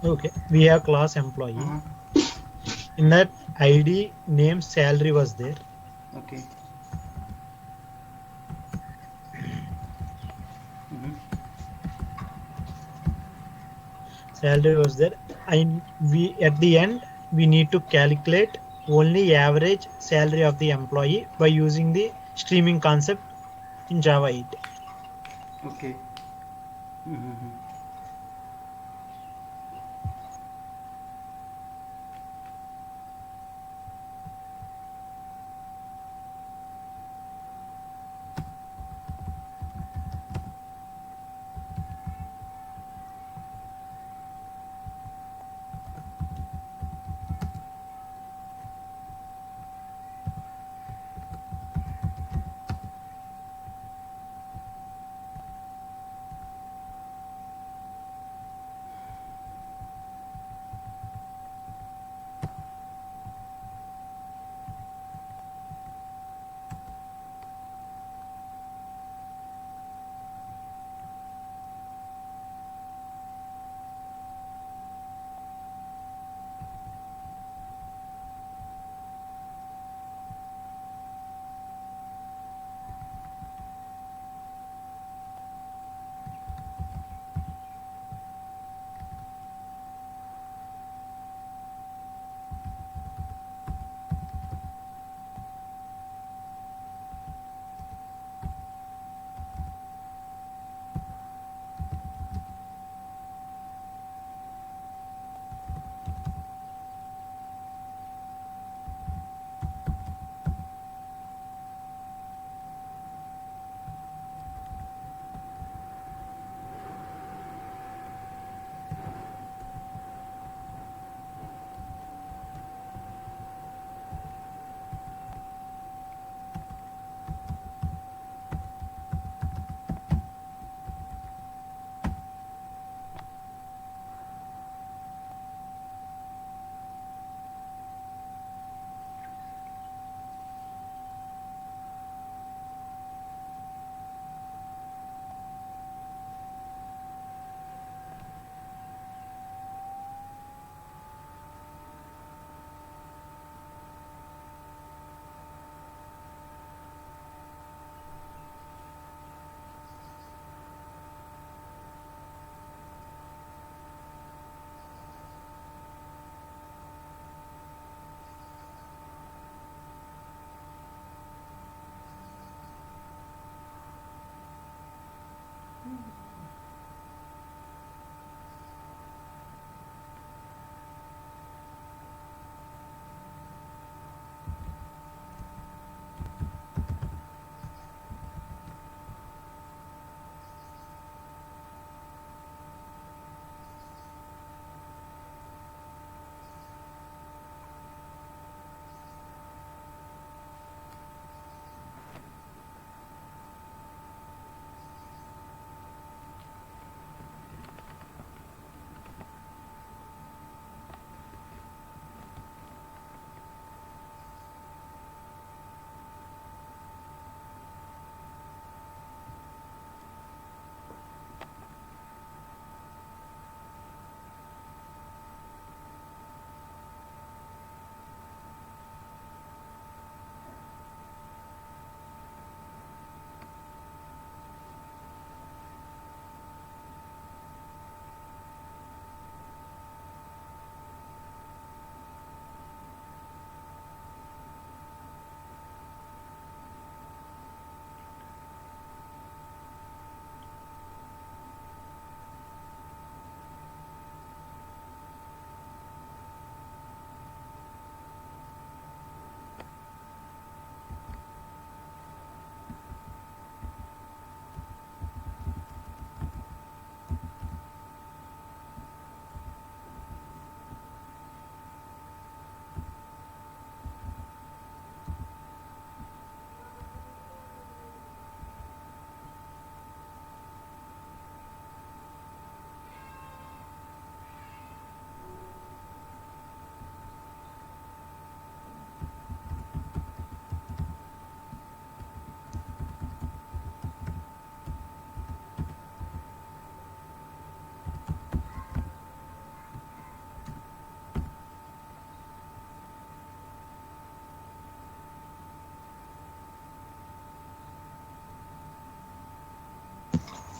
Okay, we have class employee. Uh-huh. In that ID name salary was there. Okay. Mm-hmm. Salary was there, and we at the end we need to calculate only average salary of the employee by using the streaming concept in Java 8. Okay. Mm-hmm.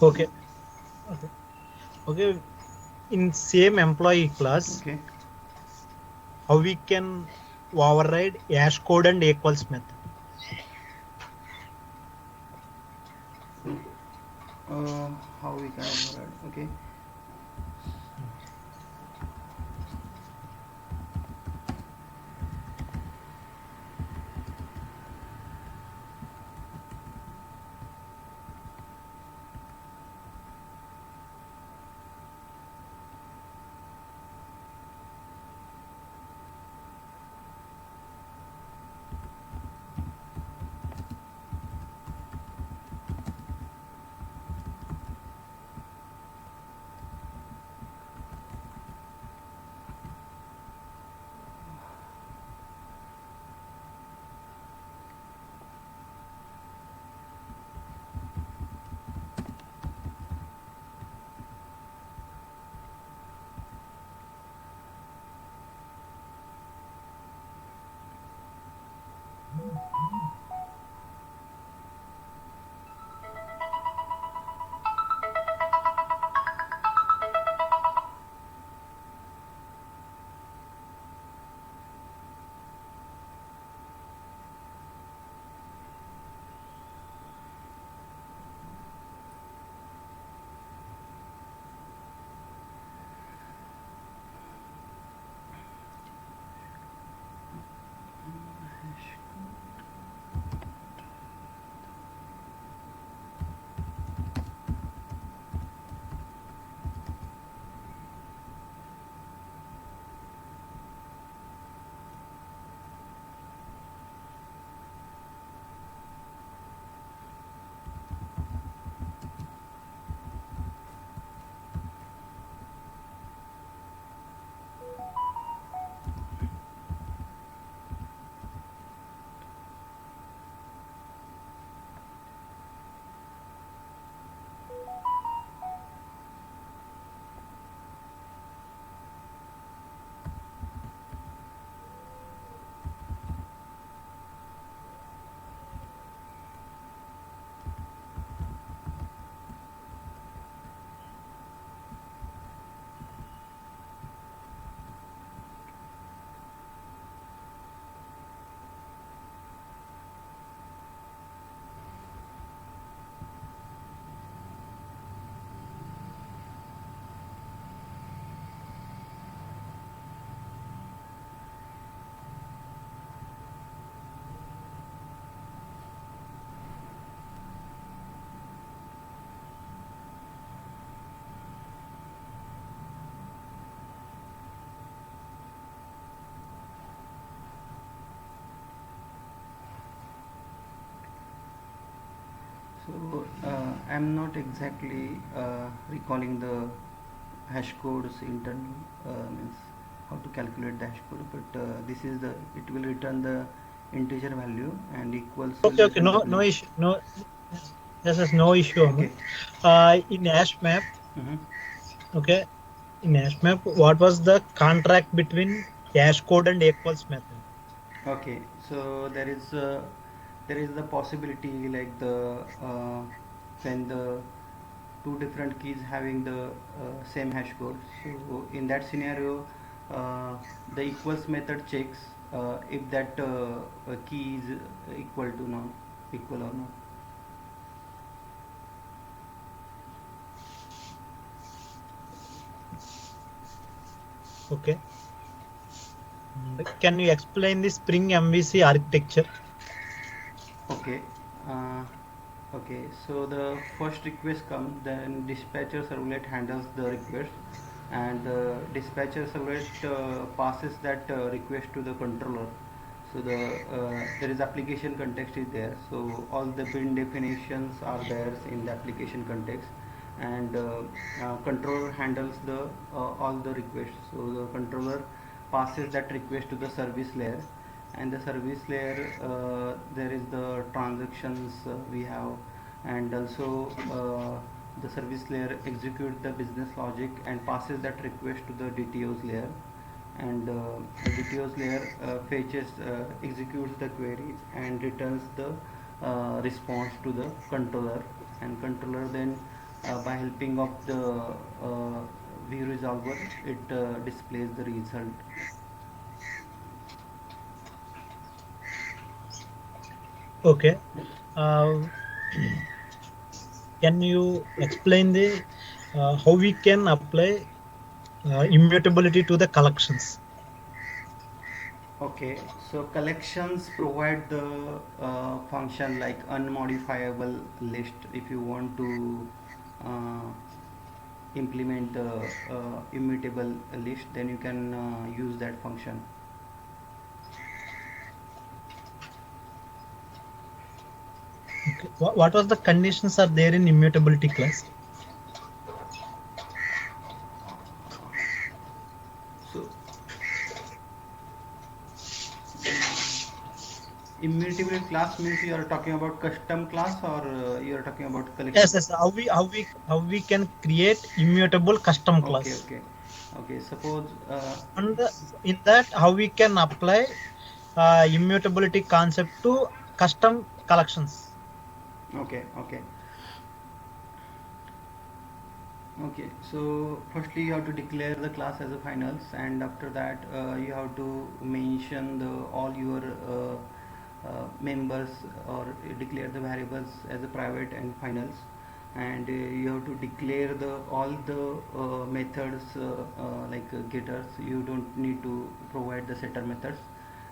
Okay. Okay. Okay. In same employee class, Okay. how we can override hash code and equals method? How we can override? Okay. So I'm not exactly recalling the hash codes internal means how to calculate the hash code, but this is the it will return the integer value and equals will Okay, okay, return the no, no boolean. issue, no, yes, yes, no issue, Okay. Aman. In hash map, Mm-hmm. okay, in hash map, what was the contract between hash code and equals method? Okay, so there is the possibility like the when the two different keys having the same hash code. So in that scenario, the equals method checks if that key is equal to not equal or not. Okay, and can you explain the Spring MVC architecture? Okay. Uh, okay. So the first request comes, then dispatcher servlet handles the request, and dispatcher servlet passes that request to the controller. So there is application context is there. So all the bin definitions are there in the application context, and controller handles the all the requests. So the controller passes that request to the service layer, and the service layer there is the transactions we have, and also the service layer executes the business logic and passes that request to the DTOs layer, and the DTOs layer fetches executes the query and returns the response to the controller, and controller then by helping of the view resolver, it displays the result. Okay. Uh, can you explain the how we can apply immutability to the collections? Okay, so collections provide the function like unmodifiable list. If you want to uh, implement the immutable list, then you can use that function. Okay. What was the conditions are there in immutability class? So immutable class means you are talking about custom class, or you are talking about collection. Yes, yes. How we can create immutable custom Okay, class, okay, okay. Suppose and in that how we can apply immutability concept to custom collections. okay, okay. Okay, so firstly you have to declare the class as a finals, and after that you have to mention the all your members, or declare the variables as a private and finals, and you have to declare the all the methods like getters. You don't need to provide the setter methods,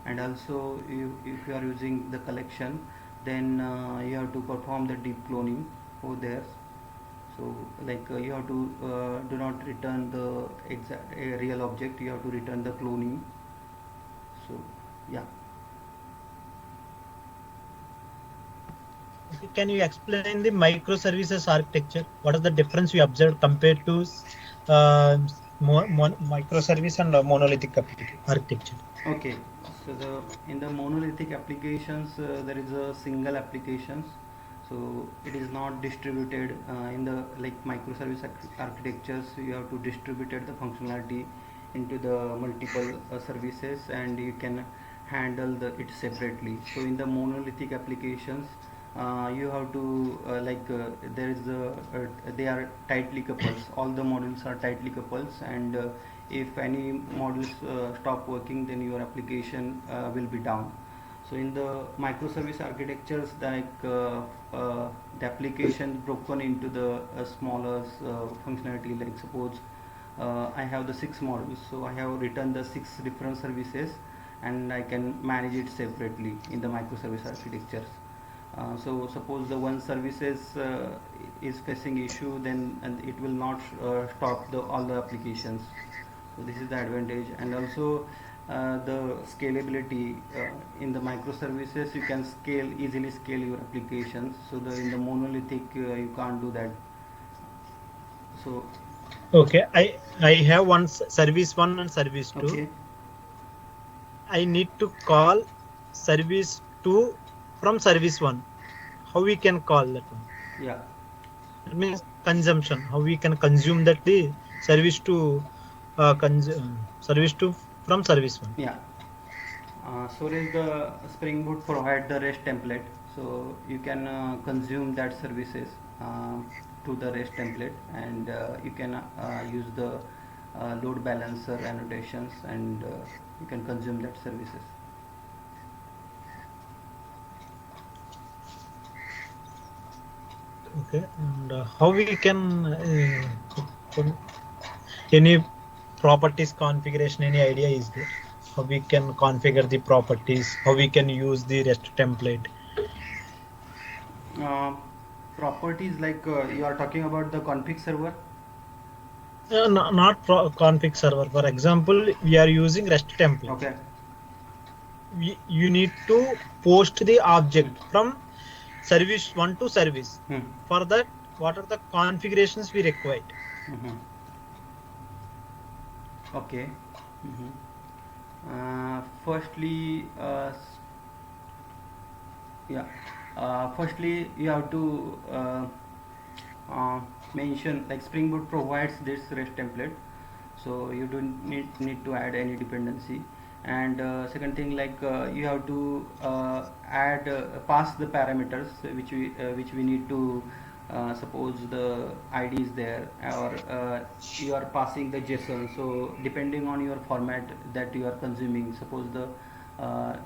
and also if you are using the collection, then you have to perform the deep cloning over there. So like you have to do not return the exact a real object, you have to return the cloning. So yeah. Okay, can you explain the microservices architecture? What is the difference you observed compared to microservice and monolithic architecture? Okay, so the in the monolithic applications there is a single applications, so it is not distributed in the like microservice architectures. You have to distribute the functionality into the multiple services, and you can handle it separately. So in the monolithic applications, you have to there is they are tightly coupled. All the modules are tightly coupled, and if any modules stop working, then your application will be down. So in the microservice architectures, like the application broken into the smaller functionality. Like suppose I have the 6 modules, so I have written the 6 different services, and I can manage it separately in the microservice architectures. So suppose the one services is facing issue, then and it will not stop the all the applications. So this is the advantage, and also the scalability in the microservices. You can easily scale your applications. So the in the monolithic you can't do that. So Okay, I have one service one and service two. okay, I need to call service two from service one. How we can call that one? yeah, That means consumption. How we can consume that the service to service to from service one. yeah. So is the Spring Boot provide the REST template, so you can consume that services to the REST template, and you can use the load balancer annotations, and you can consume that services. Okay, and how we can any properties configuration? Any idea is there? How we can configure the properties? How we can use the REST template? Uh, Properties like you are talking about the config server. Not config server. For example, we are using REST template. Okay. You need to post the object from service one to service. Hmm. For that, what are the configurations we require? Hmm. Okay. Hmm. Firstly, yeah. Firstly, you have to mention like Spring Boot provides this REST template, so you don't need to add any dependency. And second thing, like you have to add pass the parameters which we need to suppose the id is there, or you are passing the json. So depending on your format that you are consuming, suppose uh,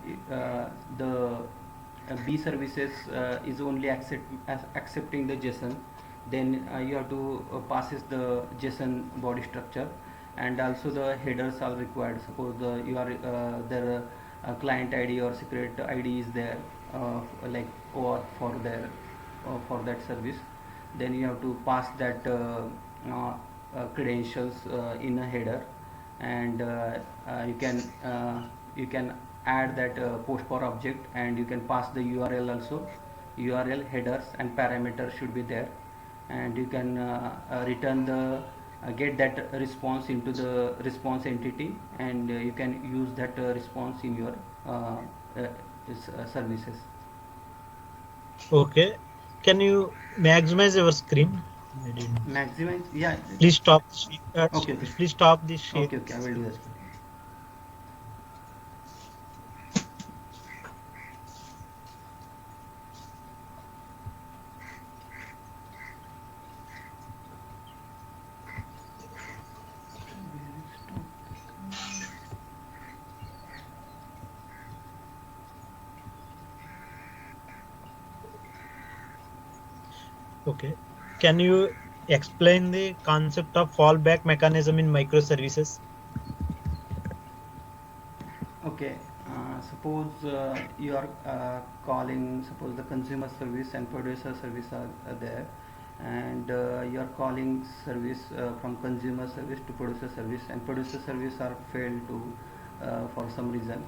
the b services is only accepting the json, then you have to passes the json body structure. And also the headers are required. Suppose you are their client id or secret id is there, like OAuth for their for that service, then you have to pass that credentials in a header. And you can add that post for object, and you can pass the url also. url headers and parameters should be there. And you can return the get that response into the response entity, and you can use that response in your services. Okay. Can you maximize your screen? I didn't. Maximize, yeah. Please stop. Okay, okay, Please stop this share. okay, okay, I will do that. Okay. Can you explain the concept of fallback mechanism in microservices? Okay, suppose you are calling, suppose the consumer service and producer service are there, and you are calling service from consumer service to producer service, and producer service are failed to for some reason.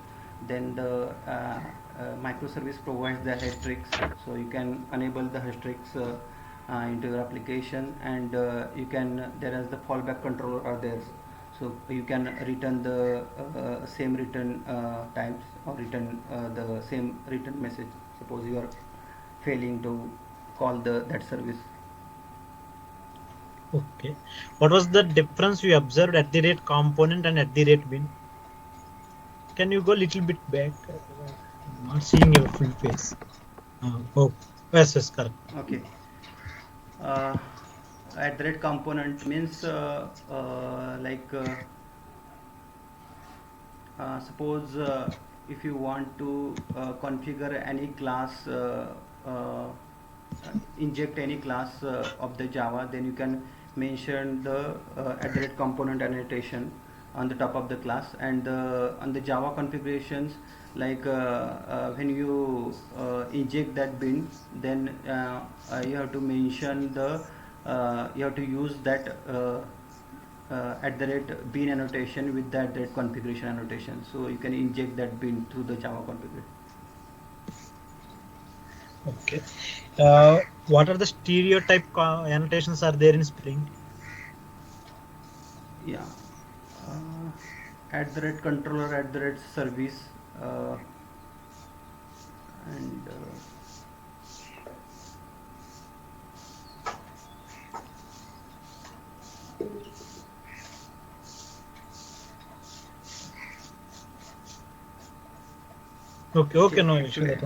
Then the microservice provides the hashtricks, so you can enable the hashtricks into your application. And you can, there is the fallback controller are there, so you can return the same return types, or return the same return message. Suppose you are failing to call that service. Okay. What was the difference we observed at the rate component and at the rate bin? Can you go a little bit back? I'm not seeing your full face. Oh, yes, correct. Okay. uh, at the rate component means suppose if you want to configure any class, uh, inject any class of the java, then you can mention the at the rate component annotation on the top of the class. And on the java configurations, like when you inject that bin, then you have to mention the you have to use that at the rate bin annotation with that rate configuration annotation, so you can inject that bin through the java configuration. Okay. What are the stereotype annotations are there in Spring? Yeah, at the rate controller, at the rate service, and Okay, no issue. actually, That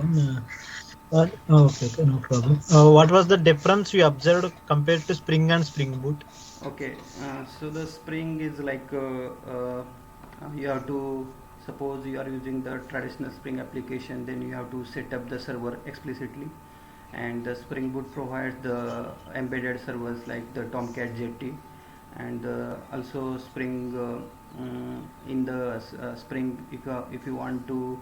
one. Okay, no problem. What was the difference you observed compared to Spring and Spring Boot? okay, so the Spring is like you have to, suppose you are using the traditional Spring application, then you have to set up the server explicitly. And the Spring Boot provides the embedded servers like the Tomcat Jetty. And also Spring in the Spring, if you want to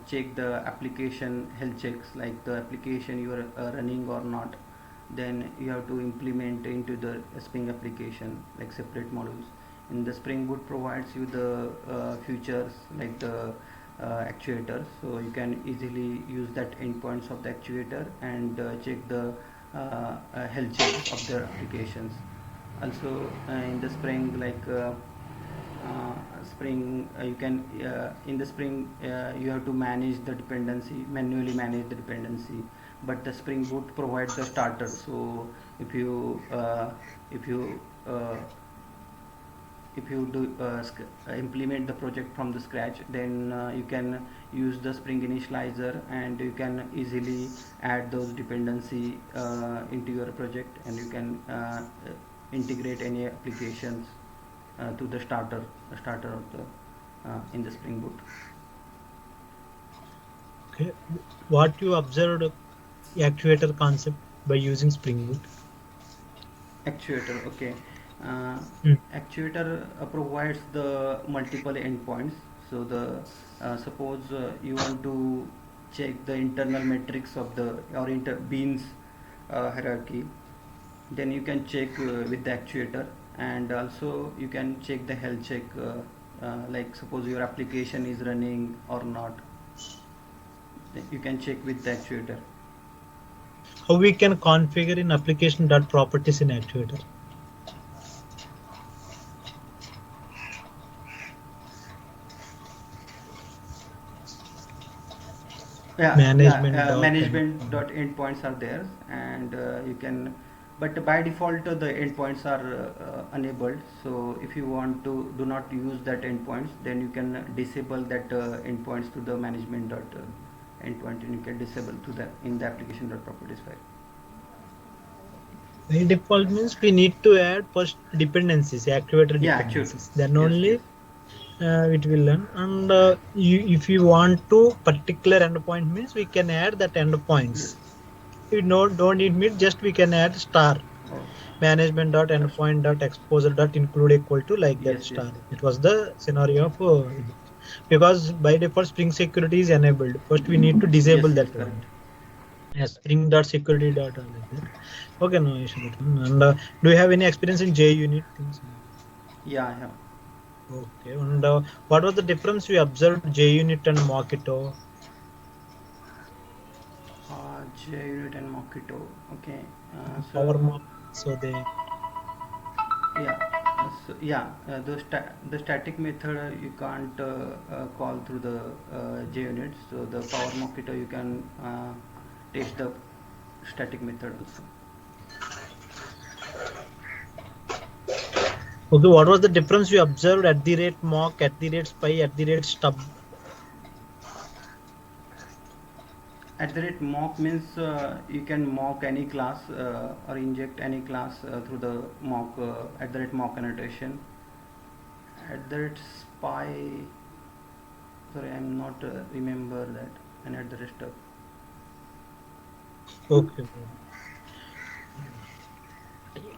check the application health checks, like the application you are running or not, then you have to implement into the Spring application like separate modules. In the Spring Boot provides you the features like the actuator, so you can easily use that endpoints of the actuator and check the health checks of their applications. Also in the Spring, like Spring, you can in the Spring you have to manage the dependency, manually manage the dependency. But the Spring Boot provides the starter, so if you if you uh, if you do implement the project from the scratch, then you can use the Spring initializer, and you can easily add those dependency into your project, and you can integrate any applications to the starter of the in the Spring Boot. Okay. What you observed actuator concept by using Spring Boot? Actuator, okay. Hmm. Actuator provides the multiple endpoints. So the suppose you want to check the internal metrics of the or beans hierarchy, then you can check with the actuator, and also you can check the health check, like suppose your application is running or not, you can check with the actuator. How we can configure in application.properties in actuator? Management dot endpoints are there, and you can, but by default the endpoints are enabled. So if you want to do not use that endpoints, then you can disable that endpoints to the management dot endpoint, and you can disable to the in the application dot properties file. By default means we need to add first dependencies, actuator dependencies. Then only it will learn. And if you want to particular endpoint means we can add that endpoints. We don't need meet, just we can add star. Management dot endpoint dot exposure dot include equal to like that star. It was the scenario of because by default Spring security is enabled. First we need to disable that one. Yes, Spring dot security dot like that. Okay, no issue. And do you have any experience in JUnit things? Yeah, I have. Okay, and what was the difference we observed JUnit and Mockito? JUnit and Mockito. Okay. PowerMock. So they. The static method you can't call through the JUnit. So the Power Mockito you can test the static method also. Okay, what was the difference you observed at the rate mock, at the rate spy, at the rate stub? At the rate mock means you can mock any class or inject any class through the mock at the rate mock annotation. At the rate spy, sorry, I'm not remember that, and at the rate stub. Okay.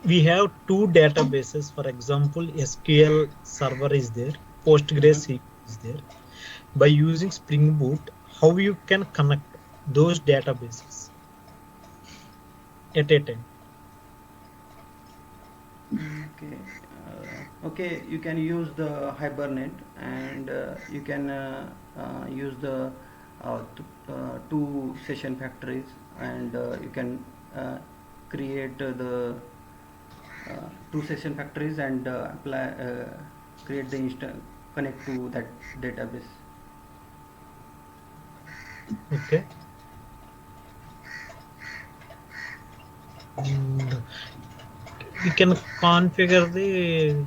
We have two databases. For example, SQL Server is there, Postgres is there. By using Spring Boot, how you can connect those databases at a time? Okay, you can use the Hibernate, and you can use the two session factories, and you can create the two session factories and apply create the connect to that database. Okay. And we can configure the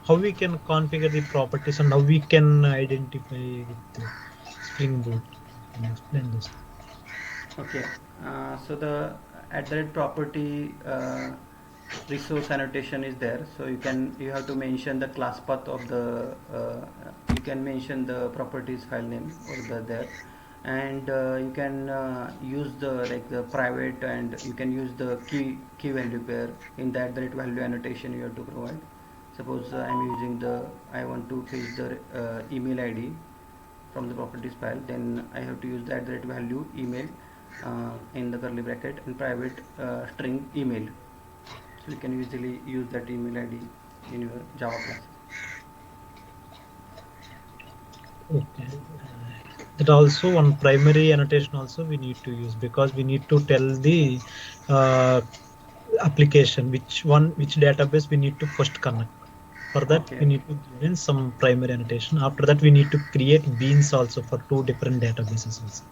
how we can configure the properties and how we can identify with the Spring Boot. Can you explain this? Okay, so the property resource annotation is there, so you have to mention the class path of the you can mention the properties file name over there, and you can use the private, and you can use the key value pair in that value annotation you have to provide. Suppose I want to fetch the email ID from the properties file, then I have to use that value email in the curly bracket and private string email. So you can easily use that email ID in your Java class. Okay. That also one primary annotation also we need to use, because we need to tell the application which database we need to first connect. For that we need to give in some primary annotation. After that we need to create beans also for two different databases also,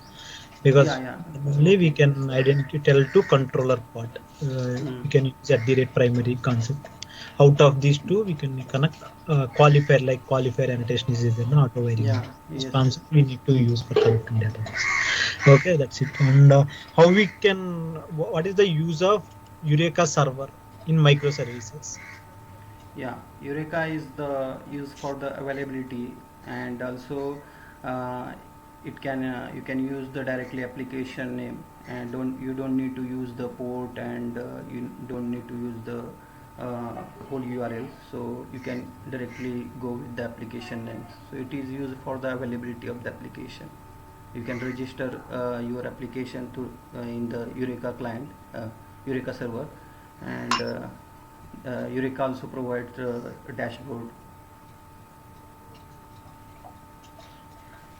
because only we can tell to controller part. We can use at the rate primary concept. Out of these two, we can connect qualifier, like qualifier annotation is there, no auto variant. Yeah, This yes, yes. concept we need to use for connecting database. Okay, that's it. And how we can, what is the use of Eureka server in microservices? Yeah, Eureka is the use for the availability, and also uh, it can you can use the directly application name, and don't need to use the port, and you don't need to use the whole URL. So you can directly go with the application name. So it is used for the availability of the application. You can register your application to in the Eureka client, Eureka server, and Eureka also provides a dashboard.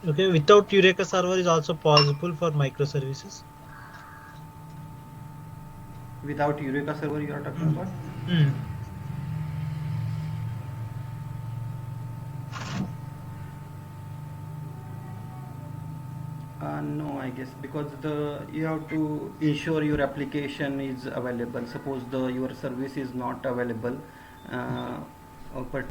Okay, without Eureka server is also possible for microservices. Without Eureka server, you are talking about? Hmm. No, I guess because the you have to ensure your application is available. Suppose the your service is not available, but